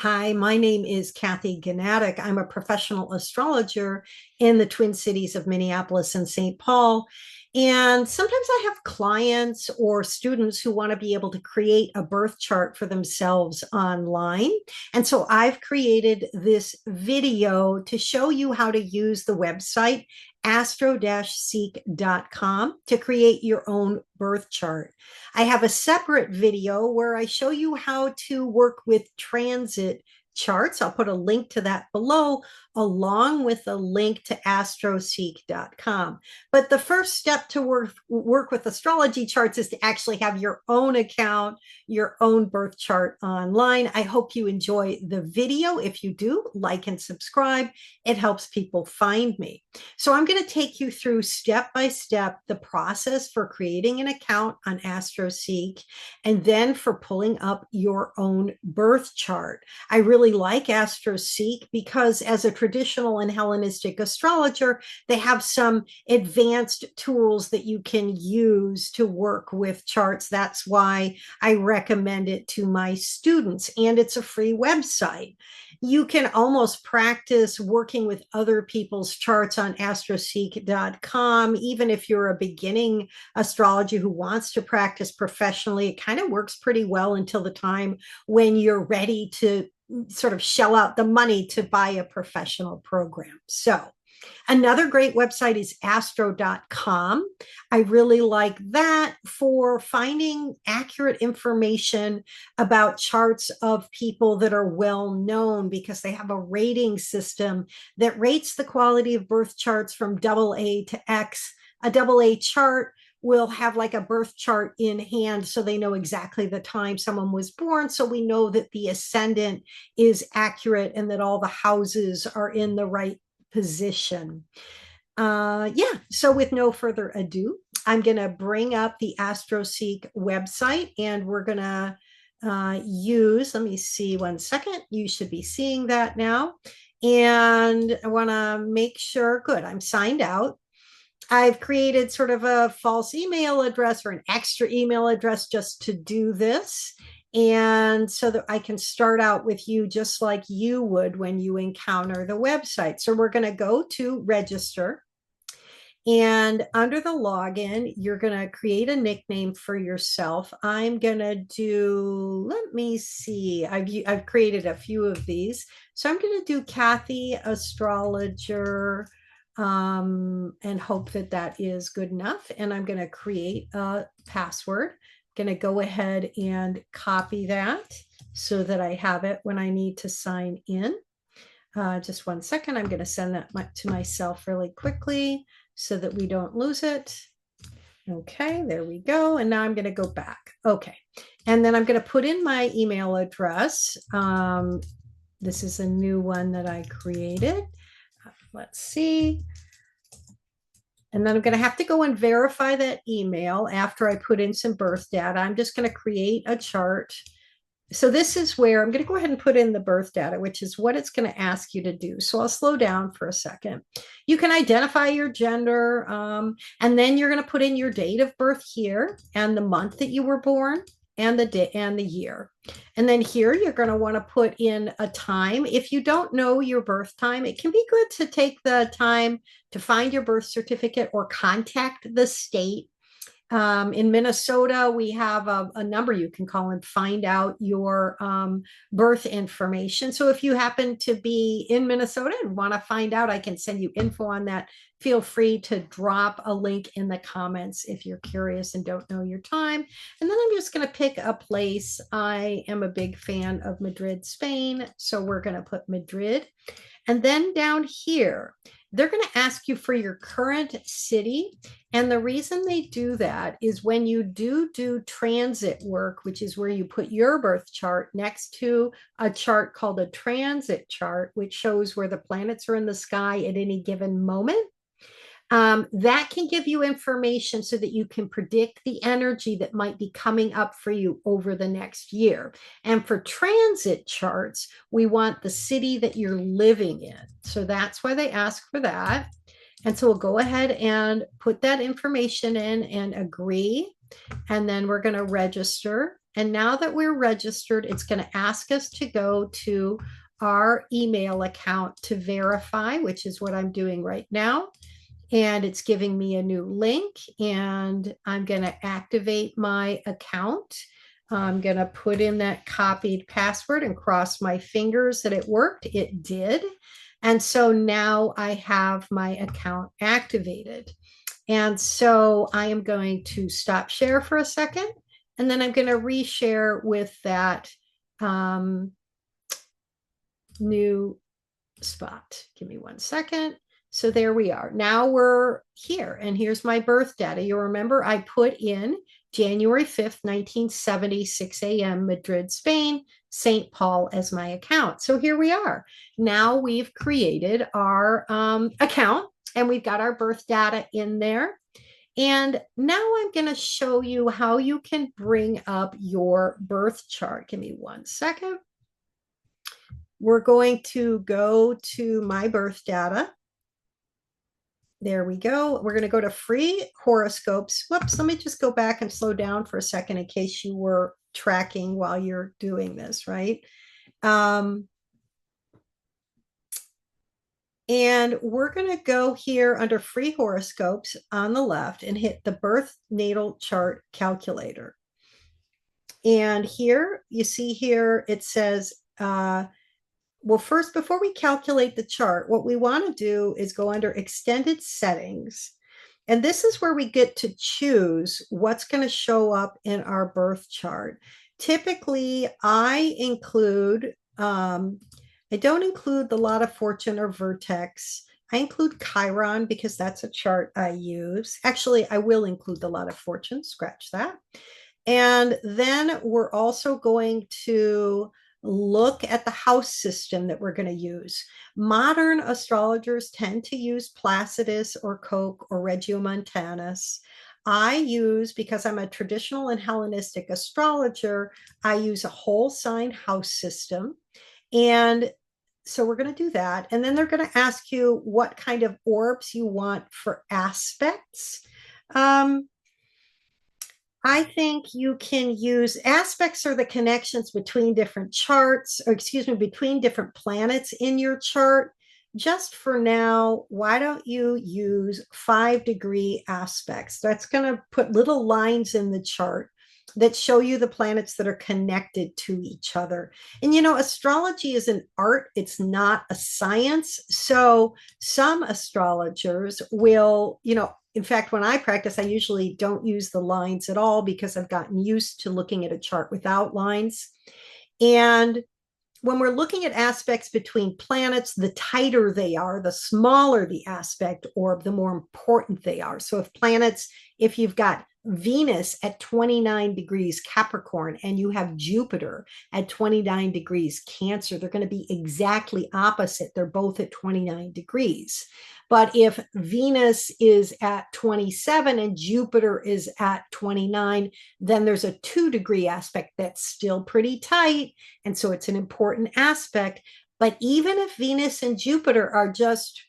Hi, my name is Cathy. I'm a professional astrologer in the Twin Cities of Minneapolis and St. Paul. And sometimes I have clients or students who want to be able to create a birth chart for themselves online. And so I've created this video to show you how to use the website astro-seek.com to create your own birth chart. I have a separate video where I show you how to work with transit charts. I'll put a link to that below, along with a link to astroseek.com. But the first step to work with astrology charts is to actually have your own account, your own birth chart online. I hope you enjoy the video. If you do, like and subscribe. It helps people find me. So I'm going to take you through step by step the process for creating an account on Astro-Seek and then for pulling up your own birth chart. I really like Astro-Seek because as a traditional and Hellenistic astrologer, they have some advanced tools that you can use to work with charts. That's why I recommend it to my students, and it's a free website. You can almost practice working with other people's charts on astroseek.com. Even if you're a beginning astrologer who wants to practice professionally, it kind of works pretty well until the time when you're ready to sort of shell out the money to buy a professional program. So another great website is astro.com. I really like that for finding accurate information about charts of people that are well known, because they have a rating system that rates the quality of birth charts from AA to X. A AA chart will have like a birth chart in hand, so they know exactly the time someone was born, so we know that the ascendant is accurate and that all the houses are in the right position. So with no further ado, I'm going to bring up the Astro-Seek website, and we're going to let me see one second. You should be seeing that now. And I want to make sure, good, I'm signed out. I've created sort of a false email address or an extra email address just to do this. And so that I can start out with you just like you would when you encounter the website. So we're going to go to register. And under the login, you're going to create a nickname for yourself. I'm going to do, let me see, I've created a few of these. So I'm going to do Cathy Astrologer, and hope that that is good enough. And I'm going to create a password. Going to go ahead and copy that so that I have it when I need to sign in. Just one second. I'm going to send that to myself really quickly so that we don't lose it. Okay, there we go. And now I'm going to go back. Okay. And then I'm going to put in my email address. This is a new one that I created. Let's see. And then I'm going to have to go and verify that email after I put in some birth data. I'm just going to create a chart. So this is where I'm going to go ahead and put in the birth data, which is what it's going to ask you to do. So I'll slow down for a second. You can identify your gender, and then you're going to put in your date of birth here and the month that you were born and the day and the year. And then here you're going to want to put in a time. If you don't know your birth time, it can be good to take the time to find your birth certificate or contact the state. In Minnesota, we have a number you can call and find out your birth information. So if you happen to be in Minnesota and want to find out, I can send you info on that. Feel free to drop a link in the comments if you're curious and don't know your time. And then I'm just going to pick a place. I am a big fan of Madrid, Spain. So we're going to put Madrid. And then down here, they're going to ask you for your current city. And the reason they do that is when you do transit work, which is where you put your birth chart next to a chart called a transit chart, which shows where the planets are in the sky at any given moment. That can give you information so that you can predict the energy that might be coming up for you over the next year. And for transit charts, we want the city that you're living in. So that's why they ask for that. And so we'll go ahead and put that information in and agree. And then we're going to register. And now that we're registered, it's going to ask us to go to our email account to verify, which is what I'm doing right now. And it's giving me a new link, and I'm going to activate my account. I'm going to put in that copied password and cross my fingers that it worked. It did. And so now I have my account activated. And so I am going to stop share for a second, and then I'm going to reshare with that new spot. Give me 1 second. So there we are. Now we're here, and here's my birth data. You'll remember I put in January 5th, 1970, 6 a.m., Madrid, Spain, St. Paul as my account. So here we are. Now we've created our account, and we've got our birth data in there. And now I'm going to show you how you can bring up your birth chart. Give me 1 second. We're going to go to my birth data. There we go. We're going to go to free horoscopes. Whoops, let me just go back and slow down for a second in case you were tracking while you're doing this, right? And we're going to go here under free horoscopes on the left and hit the birth natal chart calculator. And here you see here it says, well, first, before we calculate the chart, what we want to do is go under extended settings. And this is where we get to choose what's going to show up in our birth chart. Typically, I don't include the lot of fortune or vertex. I include Chiron because that's a chart I use. Actually, I will include the lot of fortune, scratch that. And then we're also going to look at the house system that we're going to use. Modern astrologers tend to use Placidus or Koch or Regiomontanus. I use, because I'm a traditional and Hellenistic astrologer, I use a whole sign house system. And so we're going to do that. And then they're going to ask you what kind of orbs you want for aspects. I think you can use aspects, or the connections between different charts, or excuse me, between different planets in your chart. Just for now, why don't you use 5-degree aspects? That's going to put little lines in the chart that show you the planets that are connected to each other. And you know, astrology is an art, it's not a science. So some astrologers will, in fact, when I practice, I usually don't use the lines at all because I've gotten used to looking at a chart without lines. And when we're looking at aspects between planets, the tighter they are, the smaller the aspect orb, the more important they are. So if you've got Venus at 29 degrees Capricorn and you have Jupiter at 29 degrees Cancer, they're going to be exactly opposite. They're both at 29 degrees. But if Venus is at 27 and Jupiter is at 29, then there's a 2-degree aspect that's still pretty tight. And so it's an important aspect. But even if Venus and Jupiter are just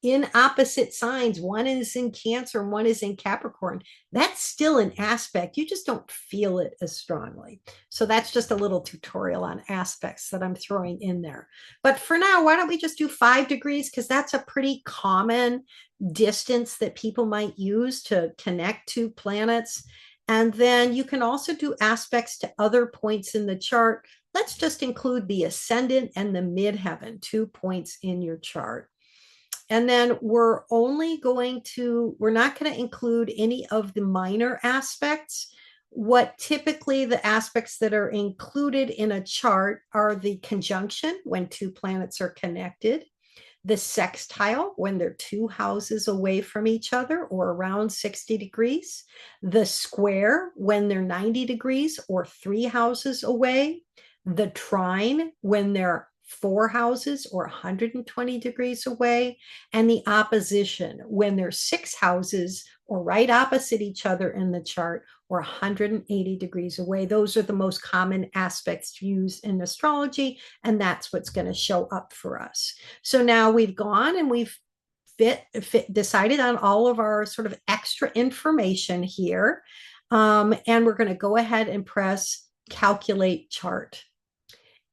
in opposite signs, one is in Cancer and one is in Capricorn, that's still an aspect. You just don't feel it as strongly. So that's just a little tutorial on aspects that I'm throwing in there. But for now, why don't we just do 5 degrees? Because that's a pretty common distance that people might use to connect to planets. And then you can also do aspects to other points in the chart. Let's just include the ascendant and the midheaven, 2 points in your chart. And then we're not going to include any of the minor aspects. What typically the aspects that are included in a chart are the conjunction, when 2 planets are connected, the sextile, when they're 2 houses away from each other or around 60 degrees, the square, when they're 90 degrees or 3 houses away, the trine, when they're 4 houses or 120 degrees away, and the opposition, when there's 6 houses or right opposite each other in the chart or 180 degrees away. Those are the most common aspects used in astrology, and that's what's going to show up for us. So now we've gone and we've decided on all of our sort of extra information here. And we're going to go ahead and press calculate chart.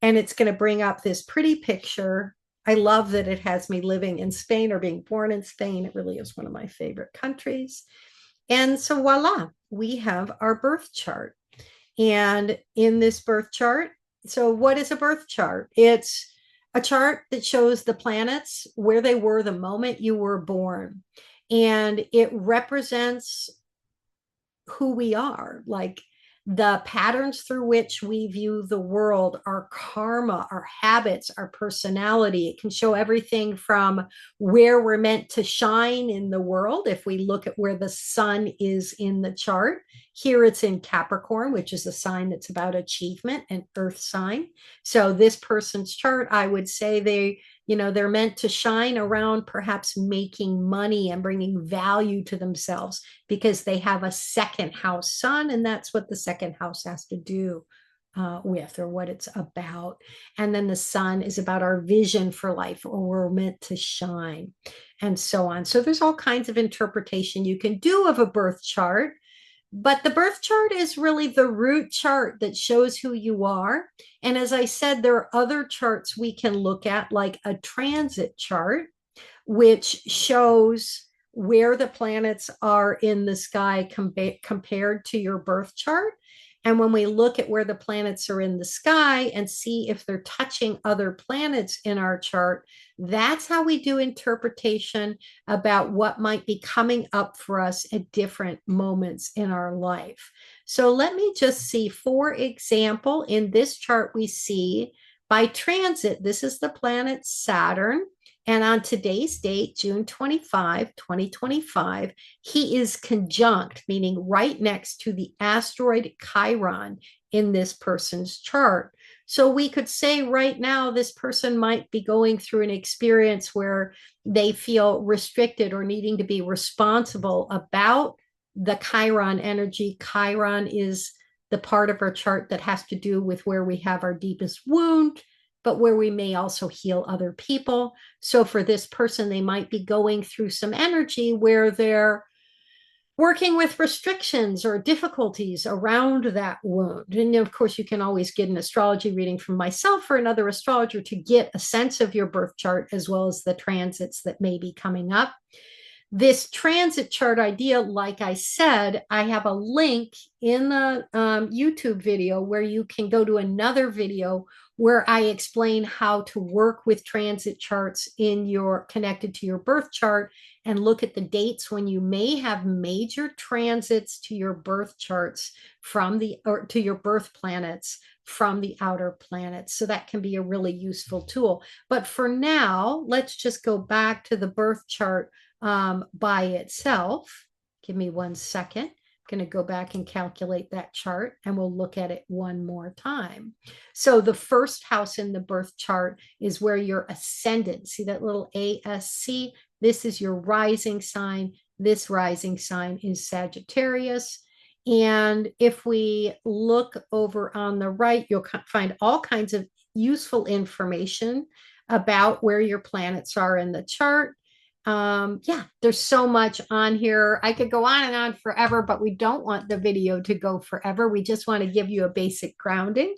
And it's going to bring up this pretty picture. I love that it has me living in Spain or being born in Spain. It really is one of my favorite countries. And so voila, we have our birth chart. And in this birth chart, so what is a birth chart? It's a chart that shows the planets where they were the moment you were born. And it represents who we are, like the patterns through which we view the world, our karma, our habits, our personality. It can show everything from where we're meant to shine in the world. If we look at where the sun is in the chart, here it's in Capricorn, which is a sign that's about achievement, an earth sign. So this person's chart, I would say they're meant to shine around perhaps making money and bringing value to themselves because they have a second house sun, and that's what the second house has to do with, or what it's about. And then the sun is about our vision for life, or we're meant to shine, and so on. So there's all kinds of interpretation you can do of a birth chart. But the birth chart is really the root chart that shows who you are. And as I said, there are other charts we can look at, like a transit chart, which shows where the planets are in the sky compared to your birth chart. And when we look at where the planets are in the sky and see if they're touching other planets in our chart, that's how we do interpretation about what might be coming up for us at different moments in our life. So let me just see, for example, in this chart, we see by transit, this is the planet Saturn. And on today's date, June 25, 2025, he is conjunct, meaning right next to the asteroid Chiron in this person's chart. So we could say right now, this person might be going through an experience where they feel restricted or needing to be responsible about the Chiron energy. Chiron is the part of our chart that has to do with where we have our deepest wound, but where we may also heal other people. So for this person, they might be going through some energy where they're working with restrictions or difficulties around that wound. And of course, you can always get an astrology reading from myself or another astrologer to get a sense of your birth chart, as well as the transits that may be coming up. This transit chart idea, like I said, I have a link in the YouTube video where you can go to another video where I explain how to work with transit charts connected to your birth chart, and look at the dates when you may have major transits to your birth charts or to your birth planets from the outer planets. So that can be a really useful tool. But for now, let's just go back to the birth chart by itself. Give me 1 second. I'm going to go back and calculate that chart, and we'll look at it one more time. So the first house in the birth chart is where your ascendant, see that little ASC? This is your rising sign. This rising sign is Sagittarius. And if we look over on the right, you'll find all kinds of useful information about where your planets are in the chart. Yeah, there's so much on here. I could go on and on forever, but we don't want the video to go forever. We just want to give you a basic grounding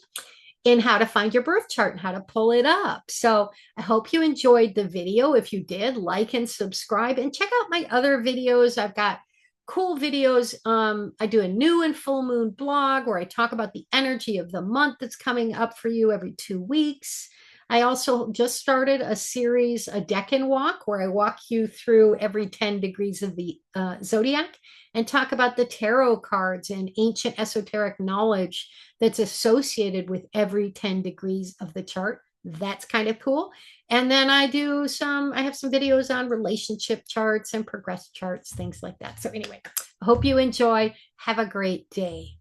in how to find your birth chart and how to pull it up. So I hope you enjoyed the video. If you did, like and subscribe, and check out my other videos. I've got cool videos. I do a new and full moon blog where I talk about the energy of the month that's coming up for you every 2 weeks. I also just started a series, a Decan Walk, where I walk you through every 10 degrees of the zodiac and talk about the tarot cards and ancient esoteric knowledge that's associated with every 10 degrees of the chart. That's kind of cool. And then I have some videos on relationship charts and progress charts, things like that. So anyway, I hope you enjoy. Have a great day.